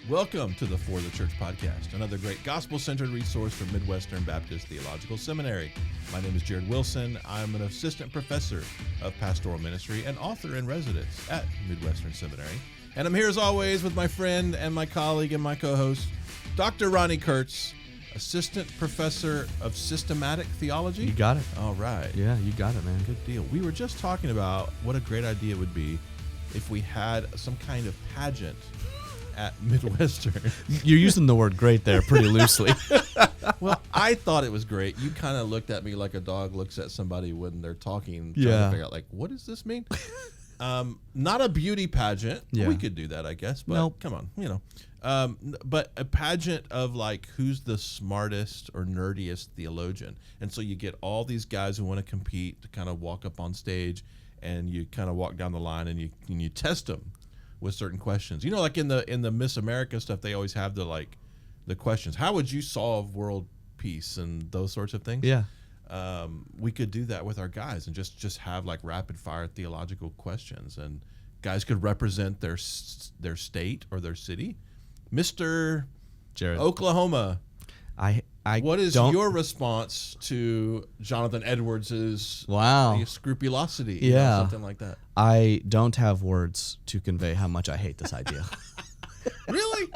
Welcome to the For the Church podcast, another great gospel-centered resource from Midwestern Baptist Theological Seminary. My name is Jared Wilson. I'm an assistant professor of pastoral ministry and author in residence at Midwestern Seminary. And I'm here as always with my friend and my colleague and my co-host, Dr. Ronnie Kurtz, assistant professor of systematic theology. You got it. All right. Yeah, you got it, man. Good deal. We were just talking about what a great idea it would be if we had some kind of pageant at Midwestern. You're using the word great there pretty loosely. Well, I thought it was great. You kind of looked at me like a dog looks at somebody when they're talking, trying to figure out, like, what does this mean? Not a beauty pageant. Yeah. We could do that, I guess, but Nope. come on, but a pageant of, like, who's the smartest or nerdiest theologian. And so you get all these guys who want to compete to kind of walk up on stage, and you kind of walk down the line and you test them with certain questions. You know, like in the Miss America stuff, they always have the questions. How would you solve world peace and those sorts of things? Yeah. We could do that with our guys and just have like rapid fire theological questions, and guys could represent their state or their city. Mr. Jared. Oklahoma, I what is don't, your response to Jonathan Edwards's Wow. scrupulosity? Yeah. Something like that. I don't have words to convey how much I hate this idea. Really?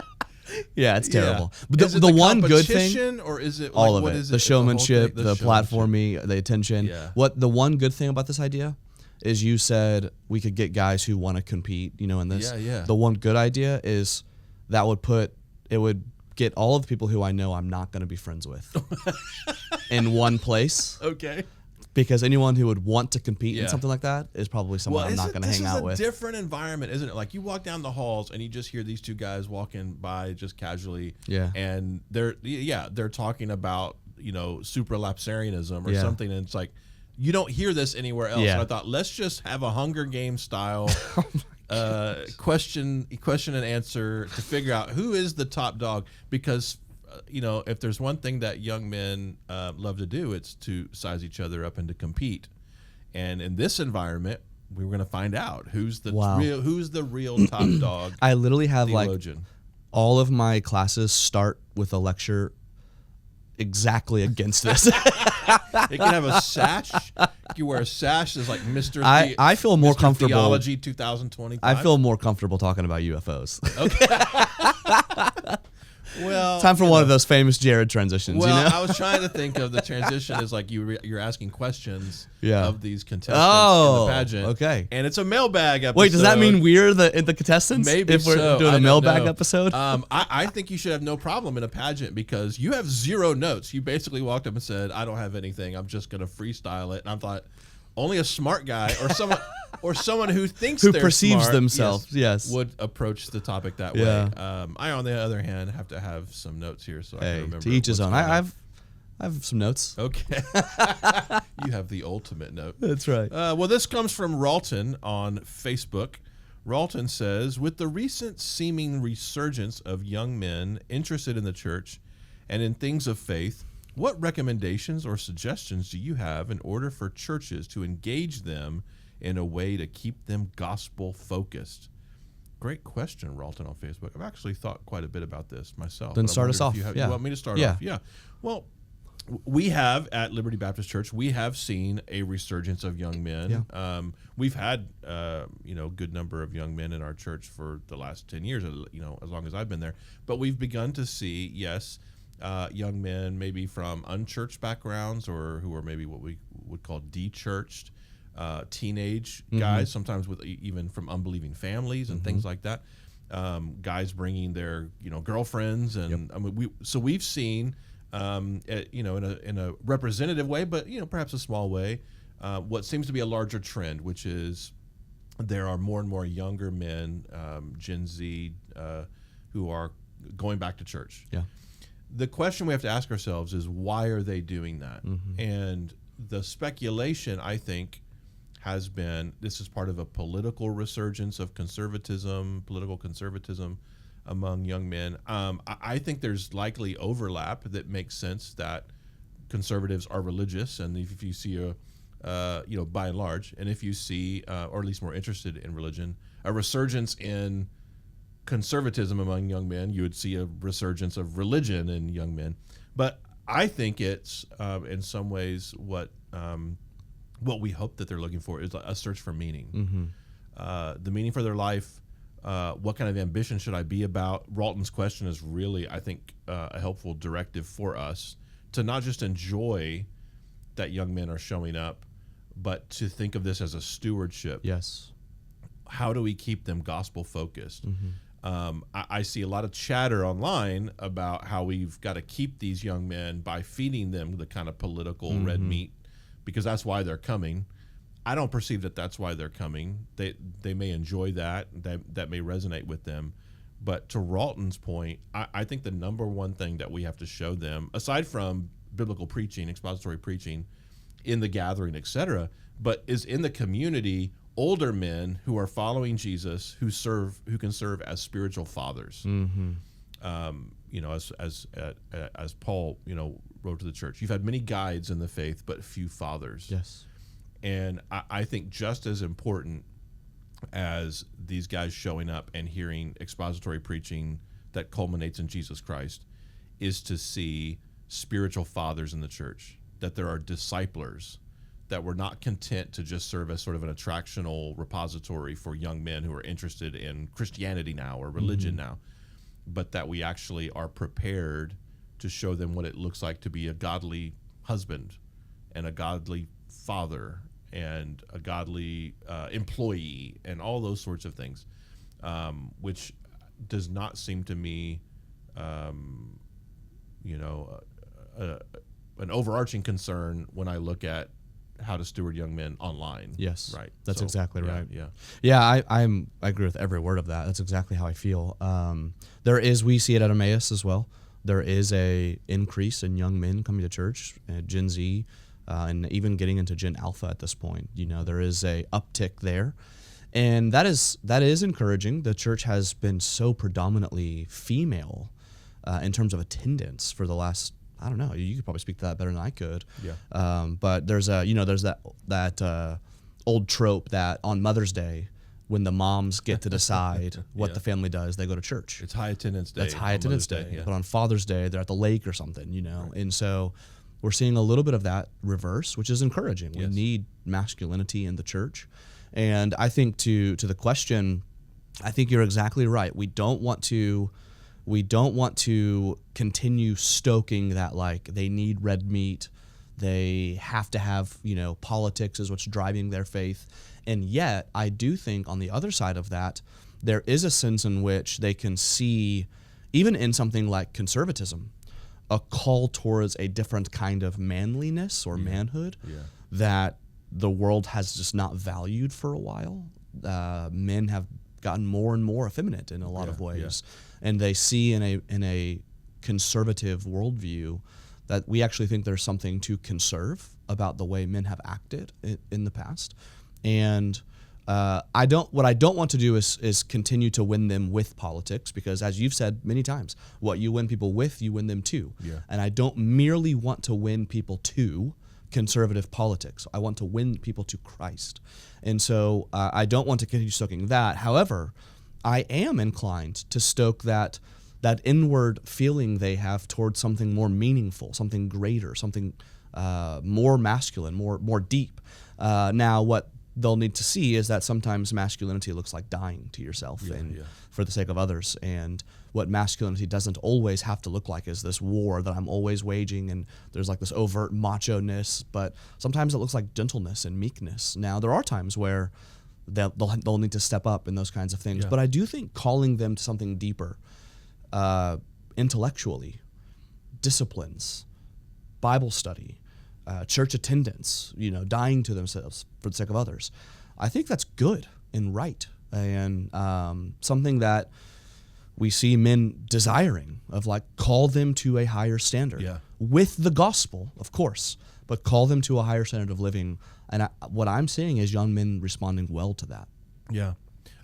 Yeah, it's terrible. Yeah. But Is it the one good thing, competition, or is it all like, of what it, is the it? whole showmanship, thing? the showmanship. platforming, the attention. Yeah. What the one good thing about this idea is you said we could get guys who want to compete, in this. Yeah. The one good idea is that would get all of the people who I know I'm not going to be friends with in one place. Okay. Because anyone who would want to compete Yeah. in something like that is probably someone I'm not going to hang out with. This is a different environment, isn't it? Like, you walk down the halls and you just hear these two guys walking by just casually. Yeah. And they're talking about, supralapsarianism or Yeah. something. And it's like, you don't hear this anywhere else. Yeah. And I thought, let's just have a Hunger Games style question and answer to figure out who is the top dog. Because if there's one thing that young men love to do, it's to size each other up and to compete. And in this environment, we were going to find out who's the real top dog. I literally have theologian. like all of my classes start with a lecture exactly against this. It can have a sash. You wear a sash that's like Mr. I feel more Mr. comfortable. Theology 2025. I feel more comfortable talking about UFOs. Okay. Well, Time for one of those famous Jared transitions. Well, I was trying to think of the transition as like you're asking questions Yeah. of these contestants Oh, in the pageant. okay. And it's a mailbag episode. Wait, does that mean we're the contestants? Maybe if we're so. doing I a don't mailbag know. episode. I think you should have no problem in a pageant because you have zero notes. You basically walked up and said, "I don't have anything. I'm just going to freestyle it." And I thought, only a smart guy or someone who thinks Who they're perceives smart, themselves, yes. would approach the topip that Yeah. way. I, on the other hand, have to have some notes here so I can Hey, remember. to each his what's own. going on. I have some notes. Okay. You have the ultimate note. That's right. Well, this comes from Ralton on Facebook. Ralton says, with the recent seeming resurgence of young men interested in the church and in things of faith, what recommendations or suggestions do you have in order for churches to engage them in a way to keep them gospel focused? Great question, Ralton on Facebook. I've actually thought quite a bit about this myself. Then but I start us wonder if off. you want me to start off? Yeah. Well, we have at Liberty Baptist Church, we have seen a resurgence of young men. Yeah. We've had, good number of young men in our church for the last 10 years, as long as I've been there. But we've begun to see, yes, young men maybe from unchurched backgrounds or who are maybe what we would call de-churched, teenage guys, sometimes with even from unbelieving families and things like that. Guys bringing their, girlfriends, and we've seen, in a representative way, but perhaps a small way, what seems to be a larger trend, which is there are more and more younger men, Gen Z, who are going back to church. Yeah. The question we have to ask ourselves is, why are they doing that? And the speculation, I think, has been this is part of a political resurgence of political conservatism among young men. I think there's likely overlap that makes sense that conservatives are religious, and if you see by and large, and if you see, or at least more interested in religion, a resurgence in conservatism among young men, you would see a resurgence of religion in young men. But I think it's in some ways what we hope that they're looking for is a search for meaning, the meaning for their life. What kind of ambition should I be about? Ralton's question is really, I think, a helpful directive for us to not just enjoy that young men are showing up, but to think of this as a stewardship. Yes. How do we keep them gospel focused? I see a lot of chatter online about how we've got to keep these young men by feeding them the kind of political red meat, because that's why they're coming. I don't perceive that that's why they're coming. They may enjoy that may resonate with them. But to Ralton's point, I think the number one thing that we have to show them, aside from biblical preaching, expository preaching, in the gathering, etc., but is in the community, older men who are following Jesus, who can serve as spiritual fathers. As Paul, wrote to the church, you've had many guides in the faith, but few fathers. Yes. And I think just as important as these guys showing up and hearing expository preaching that culminates in Jesus Christ is to see spiritual fathers in the church, that there are disciplers, that we're not content to just serve as sort of an attractional repository for young men who are interested in Christianity now or religion now, but that we actually are prepared to show them what it looks like to be a godly husband and a godly father and a godly employee and all those sorts of things, which does not seem to me, an overarching concern when I look at how to steward young men online. Yes, right. That's exactly right. Yeah. I agree with every word of that. That's exactly how I feel. We see it at Emmaus as well. There is a increase in young men coming to church, Gen Z, and even getting into Gen Alpha at this point. There is a uptick there, and that is encouraging. The church has been so predominantly female in terms of attendance for the last, I don't know, you could probably speak to that better than I could. Yeah. But there's that old trope that on Mother's Day, when the moms get to decide what the family does, they go to church. It's high attendance day. That's high attendance day. Yeah. But on Father's Day, they're at the lake or something, Right. And so we're seeing a little bit of that reverse, which is encouraging. Yes. We need masculinity in the church. And I think to the question, I think you're exactly right. We don't want to continue stoking that, like, they need red meat, they have to have, politics is what's driving their faith. And yet I do think on the other side of that, there is a sense in which they can see, even in something like conservatism, a call towards a different kind of manliness or manhood that the world has just not valued for a while. Men have gotten more and more effeminate in a lot of ways, and they see in a conservative worldview that we actually think there's something to conserve about the way men have acted in the past. And what I don't want to do is continue to win them with politics, because as you've said many times, what you win people with, you win them to. Yeah. And I don't merely want to win people to conservative politics. I want to win people to Christ. And so I don't want to continue stoking that. However, I am inclined to stoke that inward feeling they have towards something more meaningful, something greater, something more masculine, more deep. Now, what they'll need to see is that sometimes masculinity looks like dying to yourself for the sake of others. And what masculinity doesn't always have to look like is this war that I'm always waging, and there's like this overt macho-ness, but sometimes it looks like gentleness and meekness. Now, there are times where they'll need to step up in those kinds of things, but I do think calling them to something deeper, intellectually, disciplines, Bible study, church attendance, dying to themselves for the sake of others, I think that's good and right, and something that we see men desiring, of like, call them to a higher standard with the gospel, of course, but call them to a higher standard of living. And what I'm seeing is young men responding well to that. Yeah.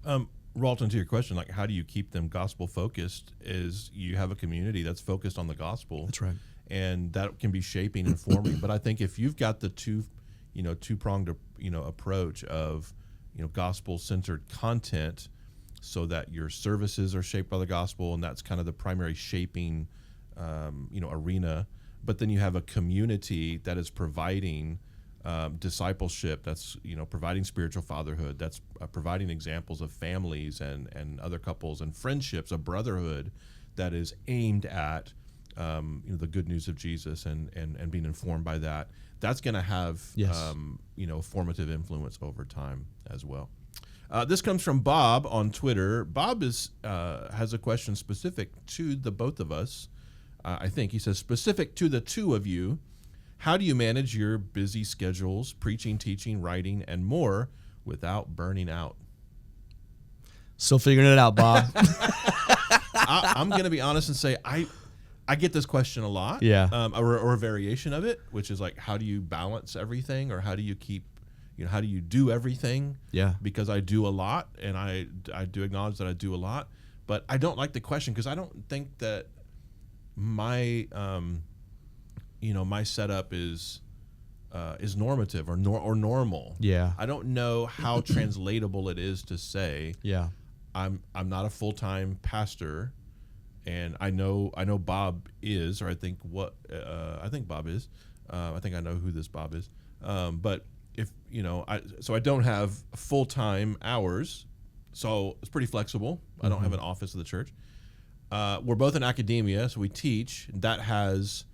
Ralton, to your question, like, how do you keep them gospel focused, is you have a community that's focused on the gospel. That's right. And that can be shaping and forming. But I think if you've got the two-pronged, approach of, gospel-centered content, so that your services are shaped by the gospel, and that's kind of the primary shaping, arena. But then you have a community that is providing discipleship, that's providing spiritual fatherhood, that's providing examples of families and other couples and friendships, a brotherhood that is aimed at the good news of Jesus and being informed by that. That's going to have formative influence over time as well. This comes from Bob on Twitter. Bob has a question specific to the both of us. I think he says, specific to the two of you, how do you manage your busy schedules, preaching, teaching, writing, and more without burning out? Still figuring it out, Bob. I'm going to be honest and say I get this question a lot. Yeah. Or a variation of it, which is like, how do you balance everything, or how do you keep, how do you do everything? Yeah. Because I do a lot, and I do acknowledge that I do a lot, but I don't like the question because I don't think that my my setup is normative or normal. Yeah. I don't know how translatable it is to say, yeah, I'm not a full-time pastor, and I know Bob is, or I think Bob is. I think I know who this Bob is. But if so I don't have full-time hours, so it's pretty flexible. I don't have an office of the church. We're both in academia, so we teach. That has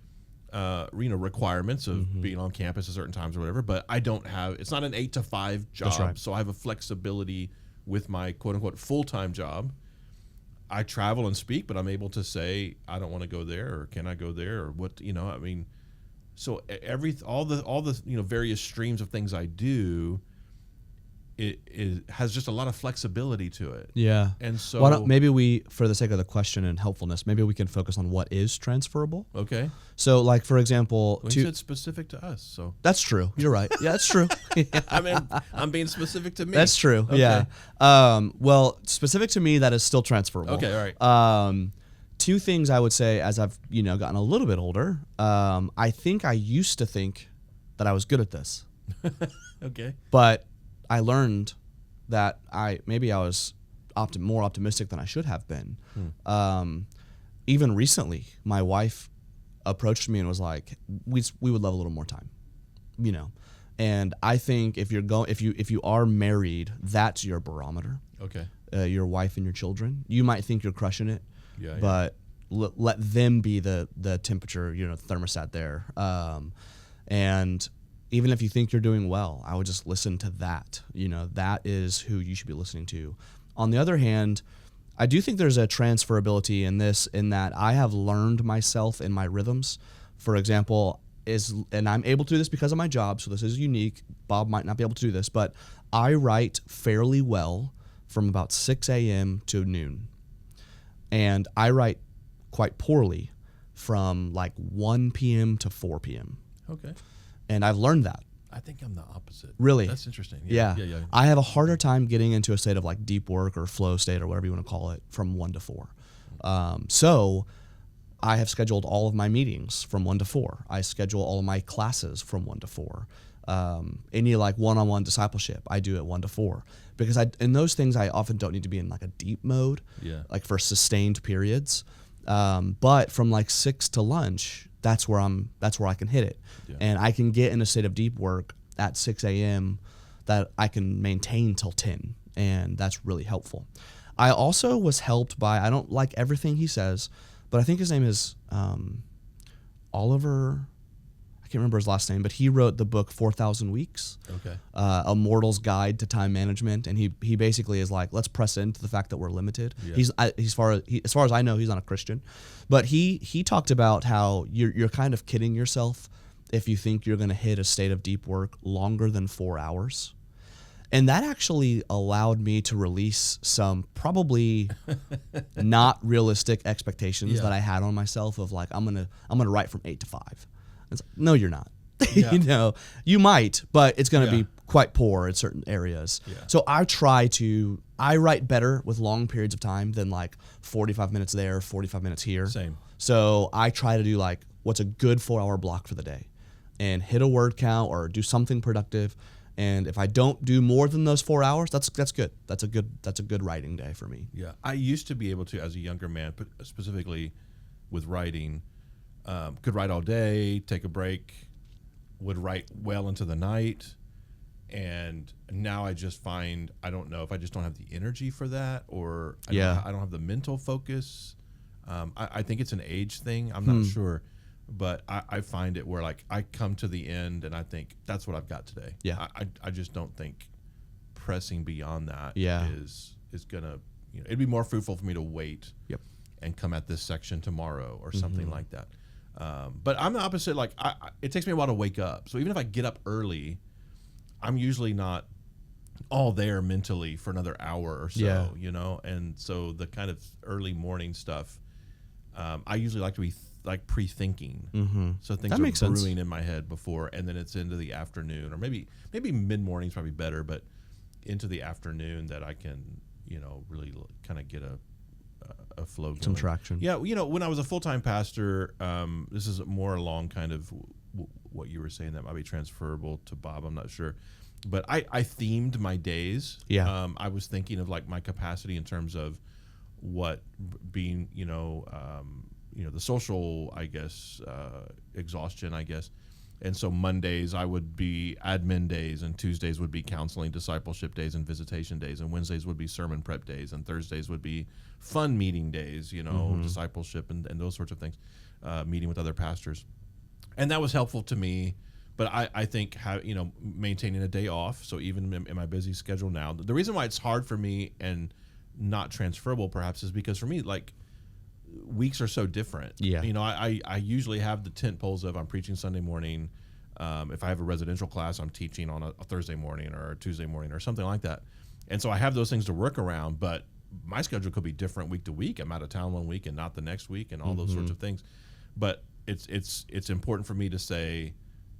requirements of being on campus at certain times or whatever. But I don't have. It's not an 8 to 5 job, That's right. So I have a flexibility with my quote unquote full-time job. I travel and speak, but I'm able to say I don't want to go there, or can I go there, or what? I mean, so all the various streams of things I do. It has just a lot of flexibility to it. Yeah. And so why don't maybe we, for the sake of the question and helpfulness, maybe we can focus on what is transferable. Okay. So, like, for example, You said specific to us, so that's true. You're right. Yeah, that's true. I mean, I'm being specific to me. That's true. Okay. Yeah. Well, specific to me, that is still transferable. Okay. All right. Two things I would say as I've gotten a little bit older. I think I used to think that I was good at this. Okay. But I learned that I was more optimistic than I should have been. Even recently, my wife approached me and was like, "We would love a little more time," And I think if you are married, that's your barometer. Okay. Your wife and your children. You might think you're crushing it, Yeah. but let them be the temperature, thermostat there. And even if you think you're doing well, I would just listen to that. That is who you should be listening to. On the other hand, I do think there's a transferability in that I have learned myself in my rhythms. For example, and I'm able to do this because of my job, so this is unique. Bob might not be able to do this, but I write fairly well from about 6 a.m. to noon. And I write quite poorly from like 1 p.m. to 4 p.m. Okay. And I've learned that. I think I'm the opposite. Really? That's interesting. Yeah. Yeah. I have a harder time getting into a state of like deep work or flow state or whatever you want to call it from 1 to 4. So I have scheduled all of my meetings from 1 to 4. I schedule all of my classes from 1 to 4. Any like one-on-one discipleship, I do at 1 to 4. Because in those things, I often don't need to be in like a deep mode, like for sustained periods. But from like 6 to lunch, that's where I can hit it. Yeah. And I can get in a state of deep work at 6 a.m. that I can maintain till 10. And that's really helpful. I also was helped by, I don't like everything he says, but I think his name is Oliver, I can't remember his last name, but he wrote the book 4,000 Weeks, A Mortal's Guide to Time Management. And he basically is like, let's press into the fact that we're limited. Yeah. As far as I know, he's not a Christian, but he talked about how you're kind of kidding yourself if you think you're going to hit a state of deep work longer than 4 hours. And that actually allowed me to release some probably not realistic expectations that I had on myself of like, I'm gonna write from 8 to 5. It's like, no, you're not. Yeah. You might, but it's going to be quite poor in certain areas. Yeah. So I write better with long periods of time than like 45 minutes there, 45 minutes here. Same. So I try to do like what's a good 4-hour block for the day and hit a word count or do something productive And if I don't do more than those 4 hours, that's good. That's a good writing day for me. Yeah, I used to be able to, as a younger man, but specifically with writing, could write all day, take a break, would write well into the night, and now I just find, I don't know if I just don't have the energy for that, or I don't have the mental focus. I think it's an age thing. I'm not sure, but I find it where like I come to the end and I think that's what I've got today. Yeah, I just don't think pressing beyond that is gonna, it'd be more fruitful for me to wait. Yep. And come at this section tomorrow or something like that. But I'm the opposite. Like it takes me a while to wake up. So even if I get up early, I'm usually not all there mentally for another hour or so, And so the kind of early morning stuff, I usually like to be pre-thinking. So things That are makes brewing sense. in my head before, and then it's into the afternoon, or maybe mid-morning's probably better, but into the afternoon that I can, really kind of get a flow going. Some traction. Yeah, when I was a full-time pastor, this is more along kind of what you were saying that might be transferable to Bob, I'm not sure. But I themed my days. Yeah. I was thinking of like my capacity in terms of what being, the social, I guess, exhaustion, I guess. And so Mondays I would be admin days, and Tuesdays would be counseling, discipleship days, and visitation days, and Wednesdays would be sermon prep days, and Thursdays would be fun meeting days, discipleship and those sorts of things, meeting with other pastors. And that was helpful to me. But I think maintaining a day off, so even in my busy schedule now, the reason why it's hard for me and not transferable perhaps is because for me, like, weeks are so different. Yeah. I usually have the tent poles of I'm preaching Sunday morning. If I have a residential class, I'm teaching on a Thursday morning or a Tuesday morning or something like that. And so I have those things to work around, but my schedule could be different week to week. I'm out of town one week and not the next week and all those sorts of things. But it's important for me to say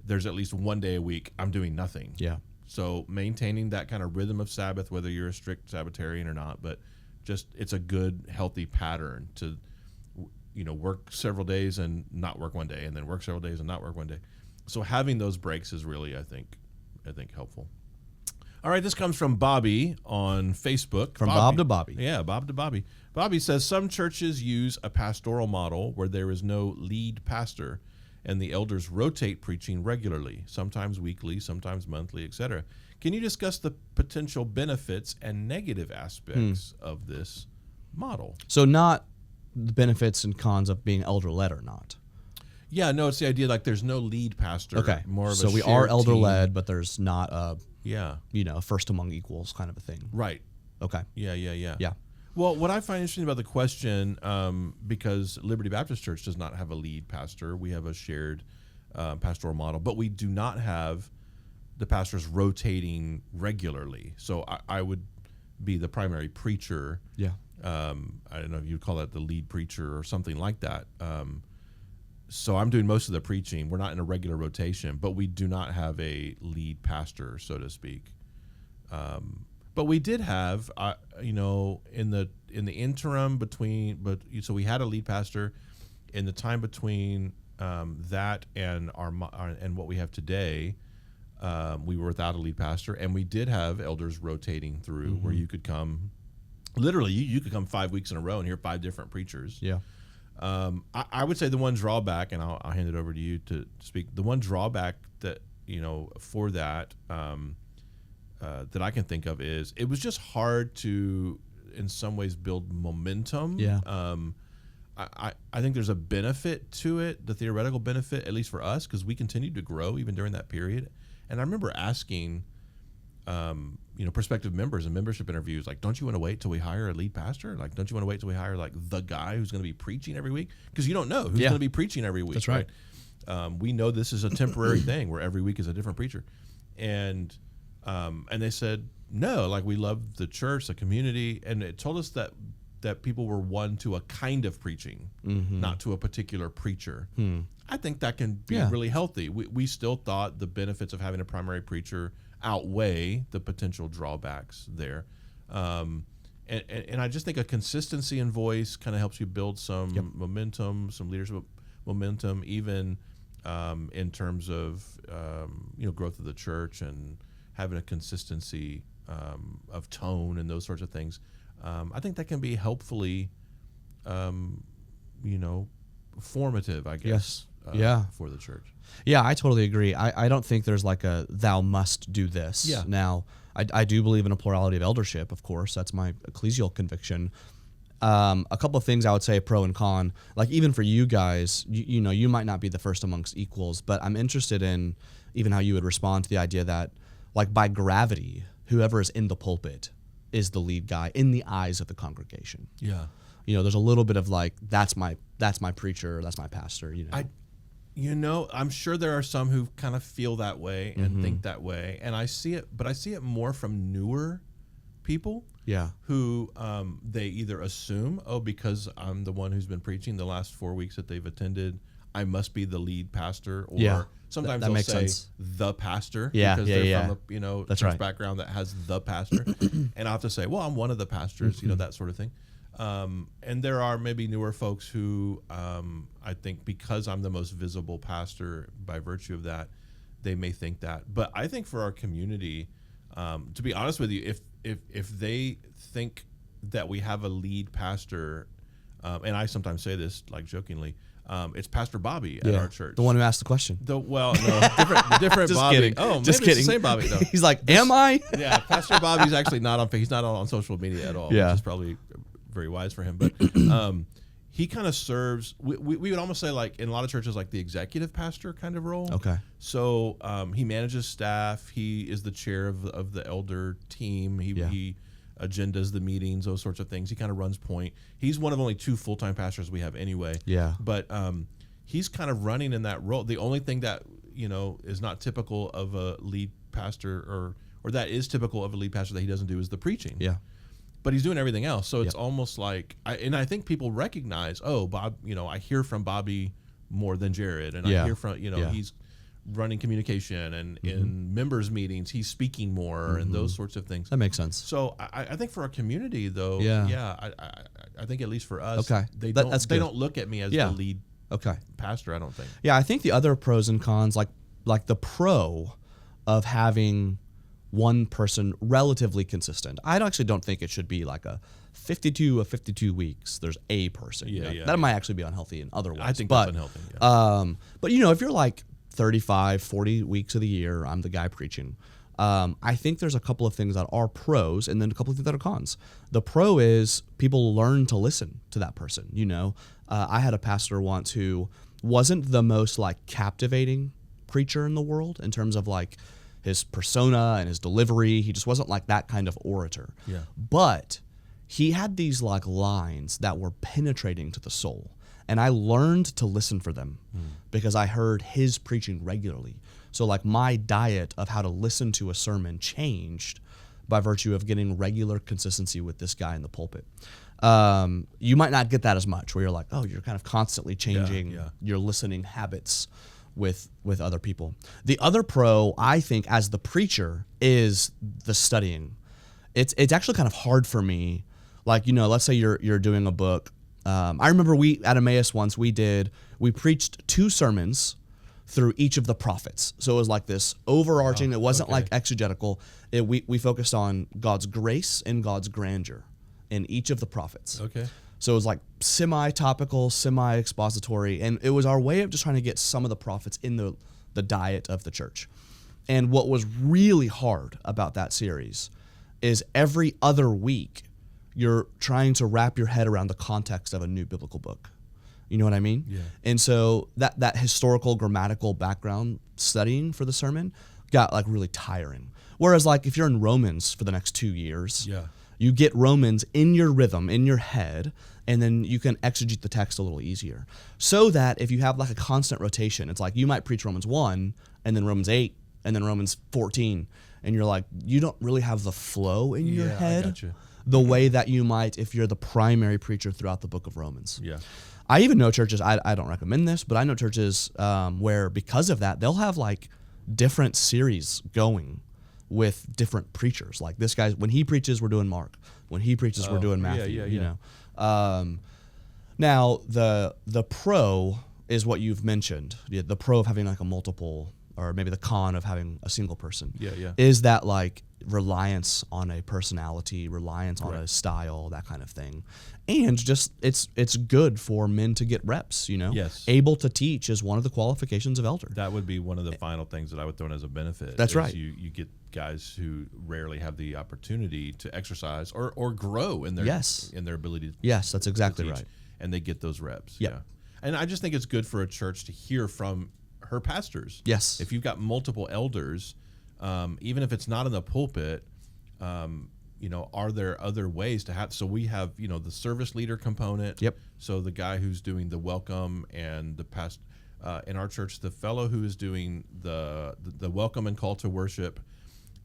there's at least one day a week I'm doing nothing. Yeah. So maintaining that kind of rhythm of Sabbath, whether you're a strict Sabbatarian or not, but just it's a good, healthy pattern to work several days and not work one day, and then work several days and not work one day. So having those breaks is really, I think helpful. All right, this comes from Bobby on Facebook. From Bob to Bobby. Yeah, Bob to Bobby. Bobby says some churches use a pastoral model where there is no lead pastor, and the elders rotate preaching regularly, sometimes weekly, sometimes monthly, etc. Can you discuss the potential benefits and negative aspects of this model? So not the benefits and cons of being elder-led or not. Yeah, no, it's the idea like there's no lead pastor. Okay, more of so a we are shared elder-led, team. but there's not a first among equals kind of a thing. Right. Okay. Yeah. Well, what I find interesting about the question, because Liberty Baptist Church does not have a lead pastor, we have a shared pastoral model, but we do not have the pastors rotating regularly. So I would be the primary preacher. Yeah. I don't know if you'd call that the lead preacher or something like that. So I'm doing most of the preaching. We're not in a regular rotation, but we do not have a lead pastor, so to speak. But we did have, in the interim between, so we had a lead pastor in the time between that and and what we have today. We were without a lead pastor, and we did have elders rotating through where you could come. Literally, you could come 5 weeks in a row and hear 5 different preachers. Yeah. I would say the one drawback, and I'll hand it over to you to speak. The one drawback that for that that I can think of is it was just hard to, in some ways, build momentum. Yeah. I think there's a benefit to it, the theoretical benefit, at least for us, because we continued to grow even during that period. And I remember asking, prospective members in membership interviews, like, don't you want to wait till we hire a lead pastor? Like, don't you want to wait till we hire like the guy who's going to be preaching every week? Because you don't know who's going to be preaching every week. That's right. We know this is a temporary thing where every week is a different preacher. And they said, no, like, we love the church, the community. And it told us that people were won to a kind of preaching, not to a particular preacher. I think that can be really healthy. We still thought the benefits of having a primary preacher outweigh the potential drawbacks there. And I just think a consistency in voice kind of helps you build some momentum, some leadership momentum, even in terms of growth of the church and having a consistency of tone and those sorts of things, I think that can be helpfully, formative, I guess. Yes. For the church. Yeah, I totally agree. I don't think there's like a thou must do this. Yeah. Now, I do believe in a plurality of eldership, of course. That's my ecclesial conviction. A couple of things I would say pro and con. Like even for you guys, you might not be the first amongst equals, but I'm interested in even how you would respond to the idea that like by gravity, whoever is in the pulpit is the lead guy in the eyes of the congregation. Yeah. There's a little bit of like, that's my preacher, that's my pastor, I'm sure there are some who kind of feel that way and think that way, and I see it more from newer people. Yeah. Who they either assume, because I'm the one who's been preaching the last 4 weeks that they've attended, I must be the lead pastor, or sometimes that they'll makes say sense. The pastor, Yeah, because they're from a That's church right. background that has the pastor, and I have to say, well, I'm one of the pastors, that sort of thing. And there are maybe newer folks who I think because I'm the most visible pastor by virtue of that, they may think that. But I think for our community, to be honest with you, if they think that we have a lead pastor, and I sometimes say this like jokingly, it's Pastor Bobby at our church. The one who asked the question. Different Just Bobby. kidding. Oh, Just maybe kidding. it's the same Bobby though. He's like, am I? Yeah, Pastor Bobby's actually not on social media at all, Yeah. which is probably very wise for him. But he kind of serves. We would almost say like in a lot of churches like the executive pastor kind of role. Okay. So he manages staff. He is the chair of the elder team. He agendas the meetings, those sorts of things. He kind of runs point. He's one of only 2 full-time pastors we have anyway. Yeah. But he's kind of running in that role. The only thing that is not typical of a lead pastor, or that is typical of a lead pastor that he doesn't do, is the preaching. Yeah. But he's doing everything else. So it's almost like, I think people recognize, Bob, I hear from Bobby more than Jared. And I hear from, he's running communication and in members meetings, he's speaking more and those sorts of things. That makes sense. So I think for our community though, I think at least for us, Okay. they That's good. don't look at me as the lead pastor, I don't think. Yeah, I think the other pros and cons, like the pro of having one person relatively consistent. I actually don't think it should be like a 52 weeks. There's a person. That might actually be unhealthy in other ways. I think that's unhealthy. Yeah. But if you're like 35, 40 weeks of the year, I'm the guy preaching. I think there's a couple of things that are pros and then a couple of things that are cons. The pro is people learn to listen to that person. I had a pastor once who wasn't the most like captivating preacher in the world in terms of like his persona and his delivery. He just wasn't like that kind of orator. Yeah. But he had these like lines that were penetrating to the soul. And I learned to listen for them because I heard his preaching regularly. So like my diet of how to listen to a sermon changed by virtue of getting regular consistency with this guy in the pulpit. You might not get that as much where you're like, you're kind of constantly changing your listening habits with other people. The other pro, I think, as the preacher is the studying. It's actually kind of hard for me. Like, let's say you're doing a book. I remember we at Emmaus once we preached 2 sermons through each of the prophets. So it was like this overarching. It wasn't like exegetical. We focused on God's grace and God's grandeur in each of the prophets. Okay. So it was like semi-topical, semi-expository, and it was our way of just trying to get some of the prophets in the diet of the church. And what was really hard about that series is every other week you're trying to wrap your head around the context of a new biblical book. You know what I mean? Yeah. And so that historical grammatical background studying for the sermon got like really tiring. Whereas like if you're in Romans for the next 2 years, you get Romans in your rhythm, in your head, and then you can exegete the text a little easier. So that if you have like a constant rotation, it's like you might preach Romans 1 and then Romans 8 and then Romans 14, and you're like, you don't really have the flow in your head the way that you might if you're the primary preacher throughout the book of Romans. Yeah. I even know churches, I don't recommend this, but I know churches where because of that, they'll have like different series going with different preachers. Like this guy, when he preaches, we're doing Mark. When he preaches, we're doing Matthew. You know. Now the pro is what you've mentioned. The pro of having like a multiple or maybe the con of having a single person. Yeah. Is that like reliance on a personality, reliance on Right. a style, that kind of thing. And just it's good for men to get reps, Yes. Able to teach is one of the qualifications of elder. That would be one of the final things that I would throw in as a benefit. That's is right. You get guys who rarely have the opportunity to exercise or grow in their Yes. in their ability. Yes, that's exactly to teach, right. and they get those reps. Yep. Yeah, and I just think it's good for a church to hear from her pastors. Yes. If you've got multiple elders, even if it's not in the pulpit, are there other ways to have? So we have, the service leader component. Yep. So the guy who's doing the welcome and the past in our church, the fellow who is doing the welcome and call to worship,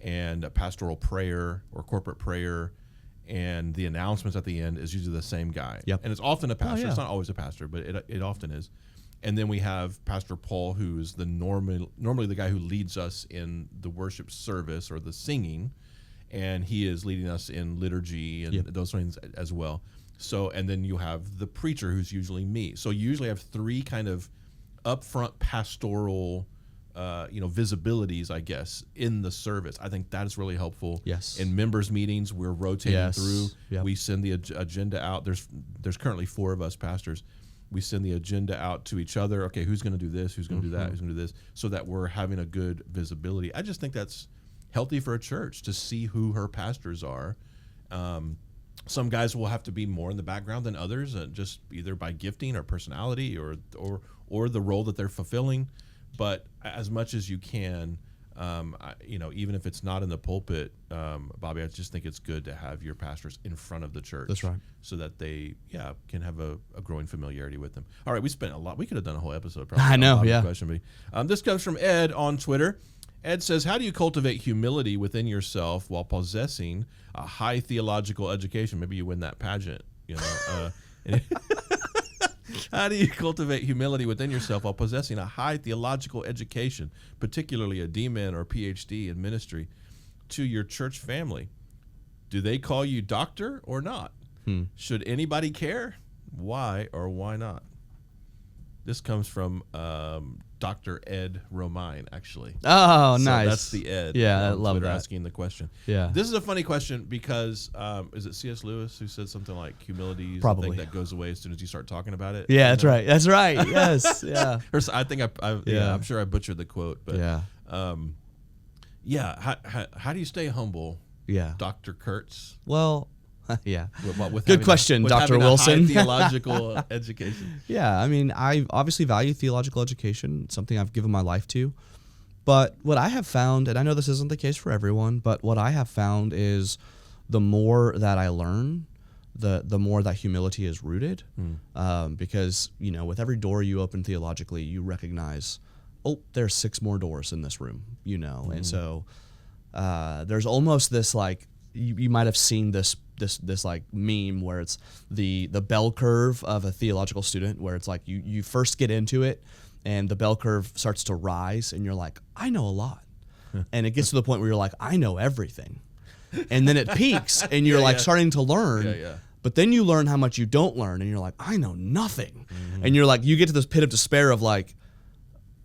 and a pastoral prayer or corporate prayer, and the announcements at the end is usually the same guy. Yep. And it's often a pastor. yeah. It's not always a pastor, but it often is. And then we have Pastor Paul, who's the normally the guy who leads us in the worship service or the singing, and he is leading us in liturgy and Yep. those things as well. So, and then you have the preacher, who's usually me. So you usually have three kind of upfront pastoral visibilities, I guess, in the service. I think that is really helpful. Yes. In members meetings, we're rotating Yes. through. Yep. We send the agenda out. There's currently 4 of us pastors. We send the agenda out to each other. Okay, who's going to do this? Who's going to do that? Who's going to do this? So that we're having a good visibility. I just think that's healthy for a church to see who her pastors are. Some guys will have to be more in the background than others, just either by gifting or personality or the role that they're fulfilling. But as much as you can, even if it's not in the pulpit, Bobby, I just think it's good to have your pastors in front of the church. That's right. So that they, can have a growing familiarity with them. All right, we spent a lot. We could have done a whole episode. Probably I know, on Bobby's yeah. Question, but, this comes from Ed on Twitter. Ed says, how do you cultivate humility within yourself while possessing a high theological education? Maybe you win that pageant, How do you cultivate humility within yourself while possessing a high theological education, particularly a D-Min or PhD in ministry, to your church family? Do they call you doctor or not? Should anybody care? Why or why not? This comes from Dr. Ed Romine, actually. Oh, So nice. that's the Ed. Yeah, I on love Twitter that. asking the question. Yeah. This is a funny question because is it C.S. Lewis who said something like humility is the Probably. thing that goes away as soon as you start talking about it? Yeah, that's right. That's right. Yes. Yeah. Or I think Yeah. I'm sure I butchered the quote, but Yeah. how do you stay humble, Yeah. Dr. Kurtz? Well, yeah. With Good having question, with Dr. having a high Wilson. theological education. Yeah, I mean, I obviously value theological education. It's something I've given my life to. But what I have found, and I know this isn't the case for everyone, but what I have found is the more that I learn, the more that humility is rooted. Because, with every door you open theologically, you recognize, there's 6 more doors in this room, And so there's almost this, like, you might have seen this like meme where it's the bell curve of a theological student, where it's like you first get into it and the bell curve starts to rise and you're like, I know a lot. And it gets to the point where you're like, I know everything. And then it peaks and you're starting to learn. Yeah. But then you learn how much you don't learn and you're like, I know nothing. And you're like, you get to this pit of despair of like,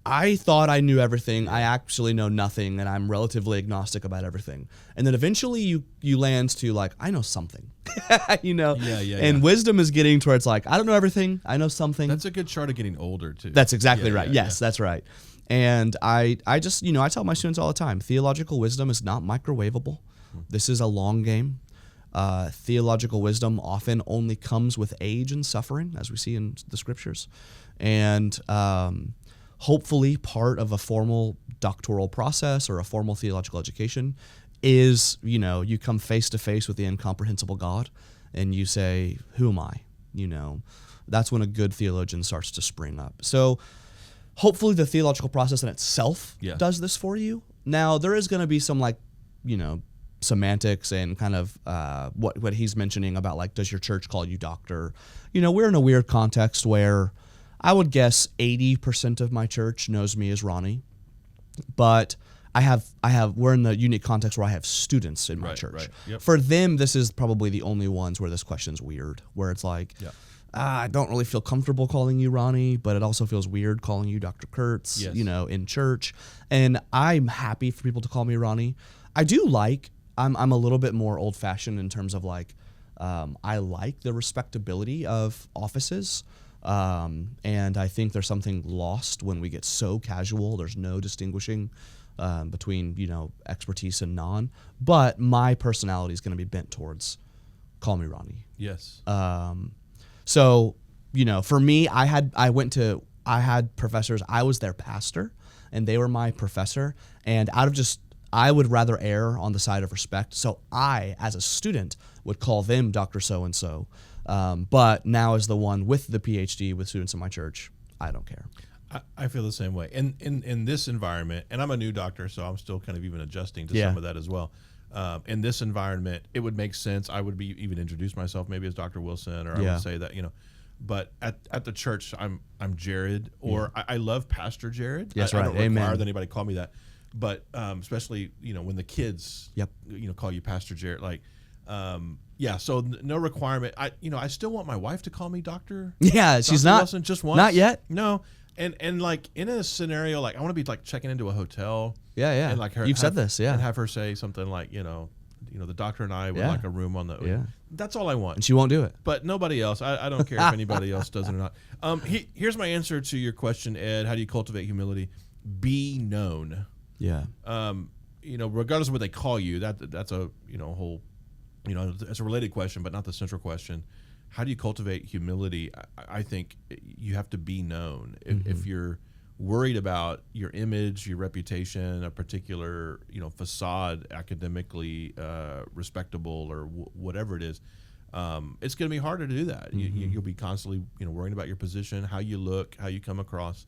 I thought I knew everything. I actually know nothing, and I'm relatively agnostic about everything. And then eventually you land to like, I know something, And wisdom is getting to where it's like, I don't know everything. I know something. That's a good chart of getting older too. That's exactly Yeah, right. yeah, Yes, that's right. And I just, I tell my students all the time, theological wisdom is not microwavable. This is a long game. Theological wisdom often only comes with age and suffering, as we see in the scriptures. And hopefully part of a formal doctoral process or a formal theological education is, you come face to face with the incomprehensible God and you say, who am I? That's when a good theologian starts to spring up. So hopefully the theological process in itself does this for you. Now, there is going to be some semantics and kind of what he's mentioning about like, does your church call you doctor? We're in a weird context where I would guess 80% of my church knows me as Ronnie, but we're in the unique context where I have students in my church. Right. Yep. For them, this is probably the only ones where this question's weird, where it's like, I don't really feel comfortable calling you Ronnie, but it also feels weird calling you Dr. Kurtz, Yes. in church. And I'm happy for people to call me Ronnie. I do I'm a little bit more old fashioned in terms of I like the respectability of offices. And I think there's something lost when we get so casual. There's no distinguishing between, expertise and non. But my personality is going to be bent towards call me Ronnie. Yes. So, for me, I had professors, I was their pastor and they were my professor. And I would rather err on the side of respect. So I, as a student, would call them Dr. So-and-so. But now as the one with the PhD with students in my church, I don't care. I feel the same way. In this environment, and I'm a new doctor, so I'm still kind of even adjusting to some of that as well. In this environment, it would make sense. I would even introduce myself maybe as Dr. Wilson, or I would say that, but at the church, I'm Jared, or I love Pastor Jared. Yes, I don't require Amen. that anybody call me that. But especially, when the kids, call you Pastor Jared, so no requirement. I still want my wife to call me doctor. Yeah, Dr. she's not. Wilson, just once. Not yet. No. And in a scenario, I want to be checking into a hotel. Yeah. And You've said this, yeah. And have her say something like, the doctor and I would like a room on the. Yeah. That's all I want. And she won't do it. But nobody else. I don't care if anybody else does it or not. Here's my answer to your question, Ed. How do you cultivate humility? Be known. Yeah. Regardless of what they call you, that's a whole, it's a related question, but not the central question. How do you cultivate humility? I think you have to be known. If you're worried about your image, your reputation, a particular facade, academically respectable or whatever it is, it's going to be harder to do that. You'll be constantly worrying about your position, how you look, how you come across.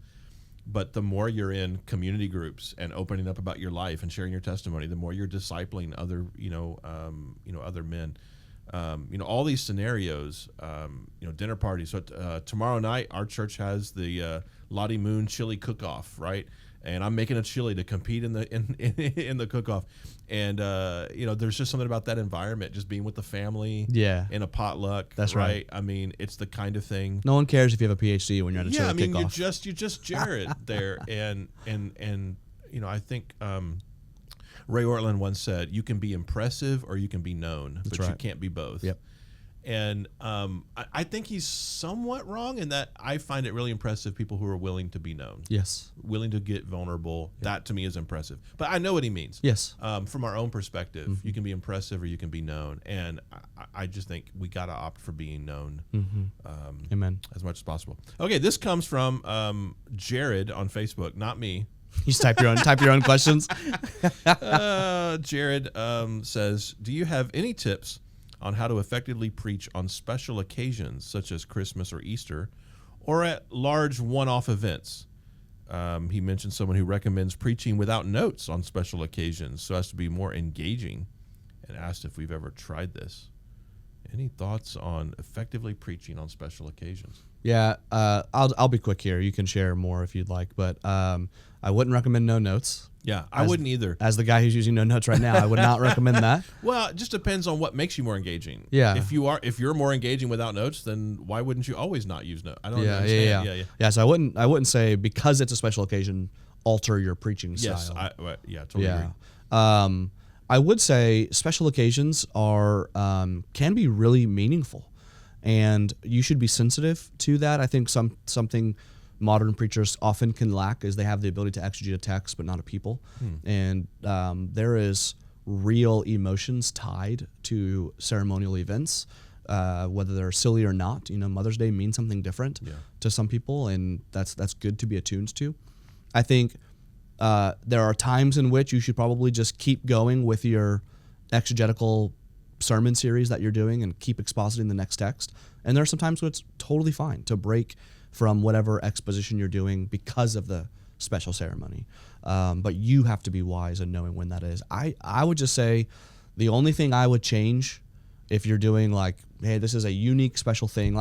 But the more you're in community groups and opening up about your life and sharing your testimony, the more you're discipling other, other men. All these scenarios, dinner parties. So tomorrow night, our church has the Lottie Moon chili cook-off, right? And I'm making a chili to compete in the cook-off. And there's just something about that environment, just being with the family, in a potluck. That's right. I mean, it's the kind of thing. No one cares if you have a PhD when you're at a chili kickoff. You're just Jared there, and I think Ray Ortlund once said, "You can be impressive or you can be known, but you can't be both." Yep. And I think he's somewhat wrong in that I find it really impressive people who are willing to be known. Yes. Willing to get vulnerable. Yep. That to me is impressive. But I know what he means. Yes. From our own perspective, you can be impressive or you can be known. And I just think we got to opt for being known. Amen. As much as possible. Okay, this comes from Jared on Facebook, not me. You just type your own questions. Jared says, do you have any tips on how to effectively preach on special occasions such as Christmas or Easter, or at large one-off events? He mentioned someone who recommends preaching without notes on special occasions so as to be more engaging, and asked if we've ever tried this. Any thoughts on effectively preaching on special occasions? Yeah, I'll be quick here. You can share more if you'd like, but I wouldn't recommend no notes. Yeah, I wouldn't either. As the guy who's using no notes right now, I would not recommend that. Well, it just depends on what makes you more engaging. Yeah. If you're more engaging without notes, then why wouldn't you always not use notes? I don't understand. Yeah. So I wouldn't say because it's a special occasion, alter your preaching style. Yes, totally agree. I would say special occasions are can be really meaningful, and you should be sensitive to that. I think something modern preachers often can lack is they have the ability to exegete a text but not a people. And there is real emotions tied to ceremonial events, whether they're silly or not. Mother's Day means something different to some people, and that's good to be attuned to. I think there are times in which you should probably just keep going with your exegetical sermon series that you're doing and keep expositing the next text. And there are some times when it's totally fine to break from whatever exposition you're doing because of the special ceremony. But you have to be wise in knowing when that is. I would just say the only thing I would change if you're doing hey, this is a unique special thing,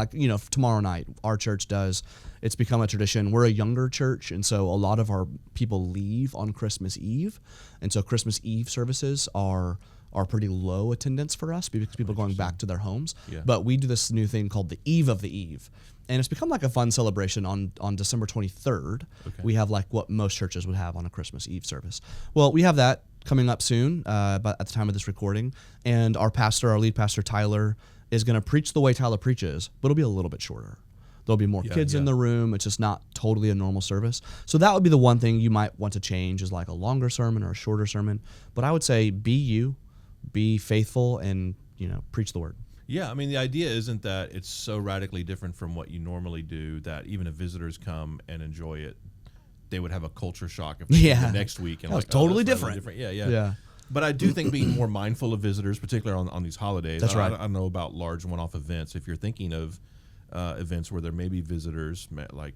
tomorrow night, our church does. It's become a tradition. We're a younger church, and so a lot of our people leave on Christmas Eve. And so Christmas Eve services are are pretty low attendance for us because people are going back to their homes. Yeah. But we do this new thing called the Eve of the Eve. And it's become like a fun celebration on December 23rd. Okay. We have like what most churches would have on a Christmas Eve service. Well, we have that coming up soon, but at the time of this recording. And our lead pastor, Tyler, is going to preach the way Tyler preaches, but it'll be a little bit shorter. There'll be more kids in the room. It's just not totally a normal service. So that would be the one thing you might want to change, is like a longer sermon or a shorter sermon. But I would say be you, be faithful, and preach the word. Yeah, I mean, the idea isn't that it's so radically different from what you normally do that even if visitors come and enjoy it, they would have a culture shock if they come the next week. And that was totally different. Yeah. But I do think being more mindful of visitors, particularly on these holidays. That's right. I don't know about large one-off events. If you're thinking of events where there may be visitors, like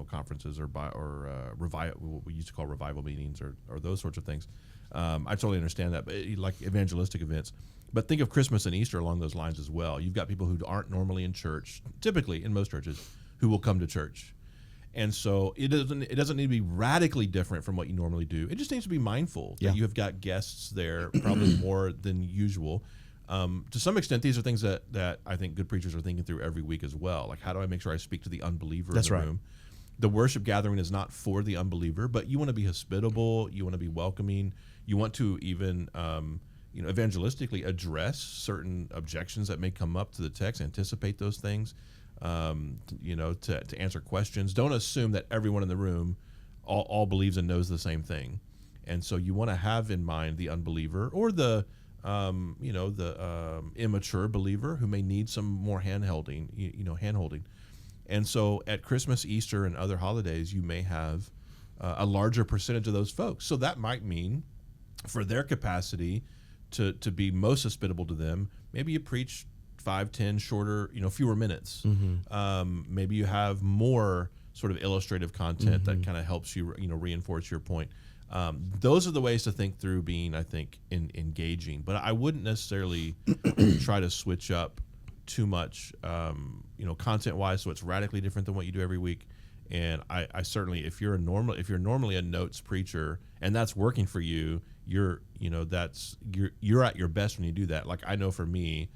conferences or revival, what we used to call revival meetings, or those sorts of things, I totally understand that. But like evangelistic events. But think of Christmas and Easter along those lines as well. You've got people who aren't normally in church, typically in most churches, who will come to church. And so it doesn't need to be radically different from what you normally do. It just needs to be mindful that you have got guests there, probably more than usual. To some extent, these are things that I think good preachers are thinking through every week as well. Like, how do I make sure I speak to the unbeliever in the room? The worship gathering is not for the unbeliever, but you want to be hospitable. You want to be welcoming. You want to even evangelistically address certain objections that may come up to the text, anticipate those things, to answer questions. Don't assume that everyone in the room all believes and knows the same thing. And so you want to have in mind the unbeliever or the immature believer who may need some more hand-holding. And so at Christmas, Easter, and other holidays, you may have a larger percentage of those folks. So that might mean for their capacity to be most hospitable to them, maybe you preach 5, 10 shorter, fewer minutes. Mm-hmm. Maybe you have more sort of illustrative content that kind of helps you, reinforce your point. Those are the ways to think through being, I think, engaging. But I wouldn't necessarily try to switch up too much, content-wise, so it's radically different than what you do every week. And I certainly, if you're normally a notes preacher and that's working for you, you're at your best when you do that. Like, I know for me,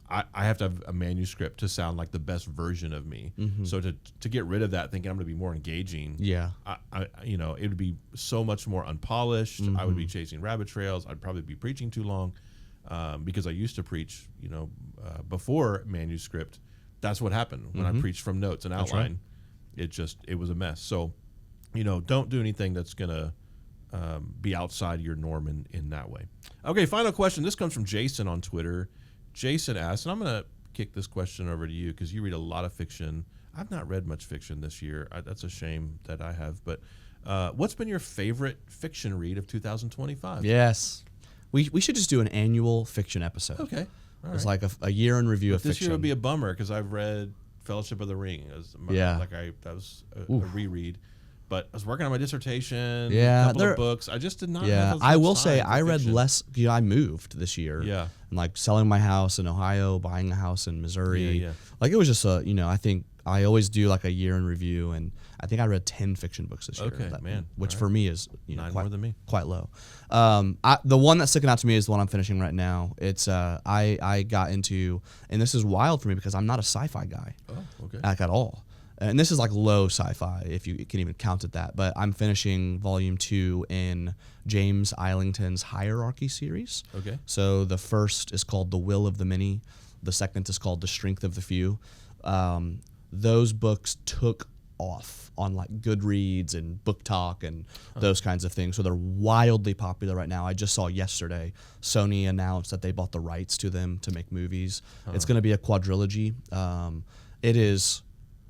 I have to have a manuscript to sound like the best version of me. Mm-hmm. So to get rid of that, thinking I'm going to be more engaging, it would be so much more unpolished. Mm-hmm. I would be chasing rabbit trails. I'd probably be preaching too long, because I used to preach, before manuscript. That's what happened when I preached from notes and outline. Right. It was a mess. So, don't do anything that's going to be outside your norm in that way. Okay, final question. This comes from Jason on Twitter. Jason asks, and I'm going to kick this question over to you because you read a lot of fiction. I've not read much fiction this year. That's a shame that I have. But what's been your favorite fiction read of 2025? Yes. We should just do an annual fiction episode. Okay. It's like a year in review of fiction. This year would be a bummer because I've read Fellowship of the Ring. That was a reread. But I was working on my dissertation, a couple of books. I just did not have I will say I read less. I moved this year. Yeah. And like selling my house in Ohio, buying a house in Missouri. Yeah. Like it was just I think I always do like a year in review, and I think I read 10 fiction books this year. Okay, man. Which for me is more than me. Quite low. The one that's sticking out to me is the one I'm finishing right now. It's I got into, and this is wild for me because I'm not a sci-fi guy. Oh, okay. Like at all. And this is like low sci-fi, if you can even count it that. But I'm finishing volume 2 in James Eilington's Hierarchy series. Okay. So the first is called The Will of the Many. The second is called The Strength of the Few. Those books took off on like Goodreads and Book Talk and those kinds of things. So they're wildly popular right now. I just saw yesterday Sony announced that they bought the rights to them to make movies. It's going to be a quadrilogy. It is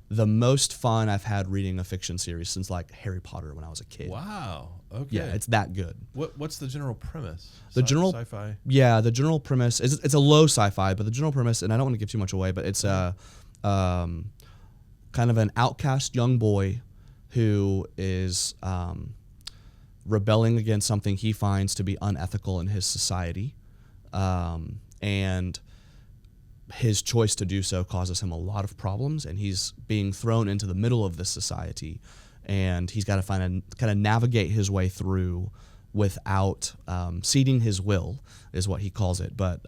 the most fun I've had reading a fiction series since like Harry Potter when I was a kid. Wow. Okay. Yeah, it's that good. What's the general premise? Sci-fi? Yeah, the general premise is it's a low sci-fi, but the general premise, and I don't want to give too much away, but it's kind of an outcast young boy who is rebelling against something he finds to be unethical in his society, and his choice to do so causes him a lot of problems, and he's being thrown into the middle of this society, and he's got to kind of navigate his way through without ceding his will, is what he calls it, but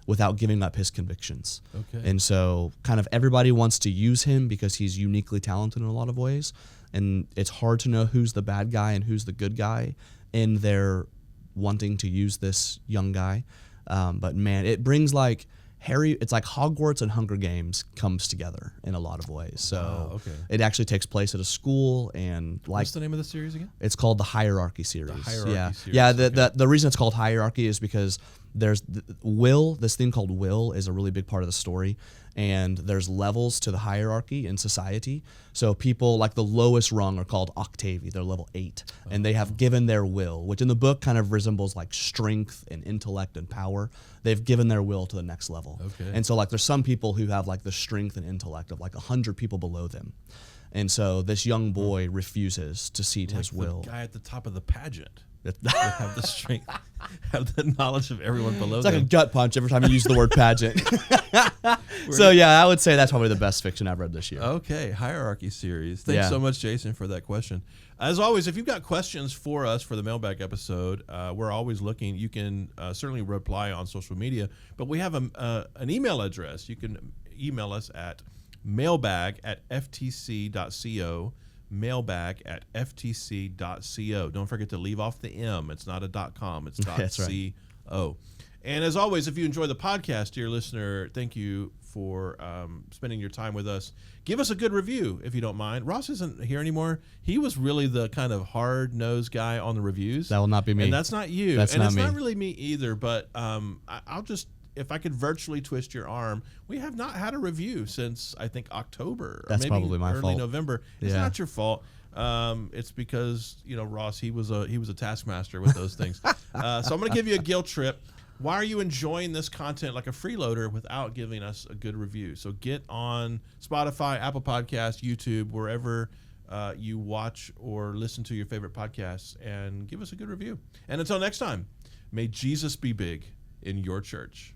without giving up his convictions. Okay. And so kind of everybody wants to use him because he's uniquely talented in a lot of ways. And it's hard to know who's the bad guy and who's the good guy in their wanting to use this young guy. But man, it brings like it's like Hogwarts and Hunger Games comes together in a lot of ways. So okay. It actually takes place at a school, and like, what's the name of the series again? it's called the Hierarchy series. The Hierarchy series. Yeah. Okay. The reason it's called Hierarchy is because there's this thing called will is a really big part of the story, and there's levels to the hierarchy in society. So people like the lowest rung are called Octavi. They're level 8, and they have given their will, which in the book kind of resembles like strength and intellect and power. They've given their will to the next level. Okay. And so like there's some people who have like the strength and intellect of like 100 people below them. And so this young boy refuses to cede his will. The guy at the top of the pageant. Would have the strength, have the knowledge of everyone below It's them. like a gut punch every time you use the word pageant. So yeah, I would say that's probably the best fiction I've read this year. Okay, Hierarchy series. Thanks so much, Jason, for that question. As always, if you've got questions for us for the mailbag episode, we're always looking. You can certainly reply on social media, but we have an email address. You can email us at mailbag@ftc.co. mailbag@ftc.co. Don't forget to leave off the M. It's not a .com. It's .co. And as always, if you enjoy the podcast, dear listener, thank you for spending your time with us. Give us a good review if you don't mind. Ross isn't here anymore. He was really the kind of hard-nosed guy on the reviews. That will not be me. And that's not you. That's and not it's me. not really me either, but I'll just, if I could virtually twist your arm, we have not had a review since, I think, October. That's or maybe probably my early fault. November. It's not your fault. It's because, Ross, he was a taskmaster with those things. So I'm going to give you a guilt trip. Why are you enjoying this content like a freeloader without giving us a good review? So get on Spotify, Apple Podcasts, YouTube, wherever you watch or listen to your favorite podcasts, and give us a good review. And until next time, may Jesus be big in your church.